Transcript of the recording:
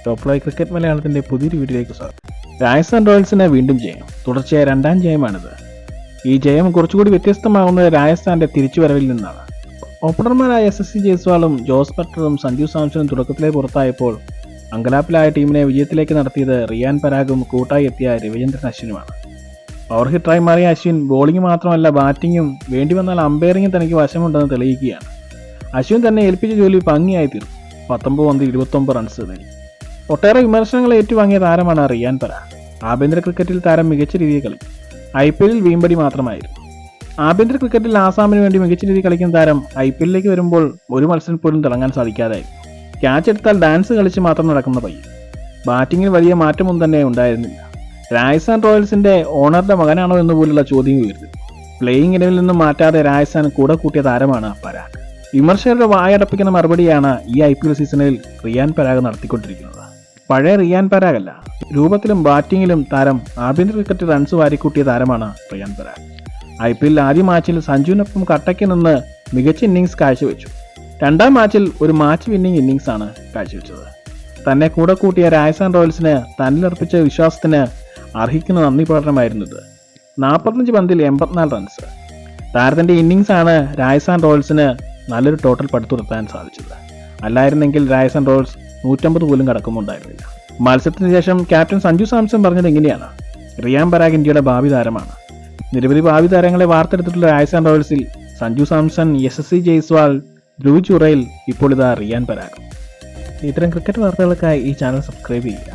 Top live cricket മലയാളത്തിന്റെ പുതിയൊരു വീഡിയോയിലേക്ക് സ്വാഗതം. രാജസ്ഥാൻ റോയൽസിന് വീണ്ടും ജയം. തുടർച്ചയായ രണ്ടാം ജയമാണിത്. ഈ ജയം കുറച്ചുകൂടി വ്യത്യസ്തമാകുന്നത് രാജസ്ഥാന്റെ തിരിച്ചുവരവിൽ നിന്നാണ്. ഓപ്പണർമാരായ SSC ജയ്സ്വാളും ജോസ് ബട്ട്ലറും സഞ്ജു സാംസണും തുടക്കത്തിലെ പുറത്തായപ്പോൾ അങ്കലാപ്പിലായ ടീമിനെ വിജയത്തിലേക്ക് നടത്തിയത് റിയാൻ പരാഗും കൂട്ടായി എത്തിയ രവിചന്ദ്രൻ അശ്വിനുമാണ്. പവർ ഹിറ്ററായി മാറിയ അശ്വിൻ ബോളിംഗ് മാത്രമല്ല ബാറ്റിംഗും വേണ്ടി വന്നാൽ അമ്പയറിംഗും തനിക്ക് വശമുണ്ടെന്ന് തെളിയിക്കുകയാണ്. അശ്വിൻ തന്നെ ഏൽപ്പിച്ച ജോലി ഭംഗിയായി തീർന്നു. 19 പന്തിൽ 29 റൺസ് നേടി. ഒട്ടേറെ വിമർശനങ്ങൾ ഏറ്റുവാങ്ങിയ താരമാണ് റിയാൻ പരാഗ്. ആഭ്യന്തര ക്രിക്കറ്റിൽ താരം മികച്ച രീതിയിൽ കളി. IPL വീമ്പടി മാത്രമായിരുന്നു. ആഭ്യന്തര ക്രിക്കറ്റിൽ ആസാമിന് വേണ്ടി മികച്ച രീതിയിൽ കളിക്കുന്ന താരം IPL വരുമ്പോൾ ഒരു മത്സരം പോലും തിളങ്ങാൻ സാധിക്കാതായി. ക്യാച്ച് എടുത്താൽ ഡാൻസ് കളിച്ച് മാത്രം നടക്കുന്ന പയ്യൻ. ബാറ്റിങ്ങിൽ വലിയ മാറ്റമൊന്നും തന്നെ ഉണ്ടായിരുന്നില്ല. രാജസ്ഥാൻ റോയൽസിന്റെ ഓണറുടെ മകനാണോ എന്ന് പോലുള്ള ചോദ്യം ഉയർന്നു. പ്ലേയിങ് ഇലവിൽ നിന്നും മാറ്റാതെ രാജസ്ഥാൻ കൂടെ കൂട്ടിയ താരമാണ് പരാഗ്. വിമർശകരുടെ വായടപ്പിക്കുന്ന മറുപടിയാണ് ഈ IPL സീസണിൽ റിയാൻ പരാഗ് നടത്തിക്കൊണ്ടിരിക്കുന്നത്. പഴയ റിയാൻ പരാഗ് അല്ല, രൂപത്തിലും ബാറ്റിങ്ങിലും താരം ആഭ്യന്തര ക്രിക്കറ്റിൽ റൺസ് വാരിക്കൂട്ടിയ താരമാണ് റിയാൻ പരാഗ്. IPL ആദ്യ മാച്ചിൽ സഞ്ജുവിനൊപ്പം കട്ടയ്ക്ക് നിന്ന് മികച്ച ഇന്നിംഗ്സ് കാഴ്ചവെച്ചു. രണ്ടാം മാച്ചിൽ ഒരു മാച്ച് വിന്നിംഗ് ഇന്നിംഗ്സ് ആണ് കാഴ്ചവെച്ചത്. തന്നെ കൂടെ കൂട്ടിയ രാജസ്ഥാൻ റോയൽസിന് തന്നിലർപ്പിച്ച വിശ്വാസത്തിന് അർഹിക്കുന്ന നന്ദി പ്രകടനമായിരുന്നു ഇത്. 45 പന്തിൽ 84 റൺസ്. താരത്തിന്റെ ഇന്നിംഗ്സ് ആണ് രാജസ്ഥാൻ റോയൽസിന് നല്ലൊരു ടോട്ടൽ പടുത്തുയർത്താൻ സാധിച്ചത്. അല്ലായിരുന്നെങ്കിൽ രാജസ്ഥാൻ റോയൽസ് 150 പോലും കടക്കുമുണ്ടായിരുന്നില്ല. മത്സരത്തിന് ശേഷം ക്യാപ്റ്റൻ സഞ്ജു സാംസൺ പറഞ്ഞത് ഇങ്ങനെയാണ്: റിയാൻ പരാഗ് ഇന്ത്യയുടെ ഭാവി താരമാണ്. നിരവധി ഭാവി താരങ്ങളെ വാർത്തെടുത്തിട്ടുള്ള രാജസ്ഥാൻ റോയൽസിൽ സഞ്ജു സാംസൺ, SSC ജയ്സ്വാൾ, ധ്രുവ് ചുറൈൽ, ഇപ്പോൾ ഇതാ റിയാൻ പരാഗ്. ഇത്തരം ക്രിക്കറ്റ് വാർത്തകൾക്കായി ഈ ചാനൽ സബ്സ്ക്രൈബ് ചെയ്യുക.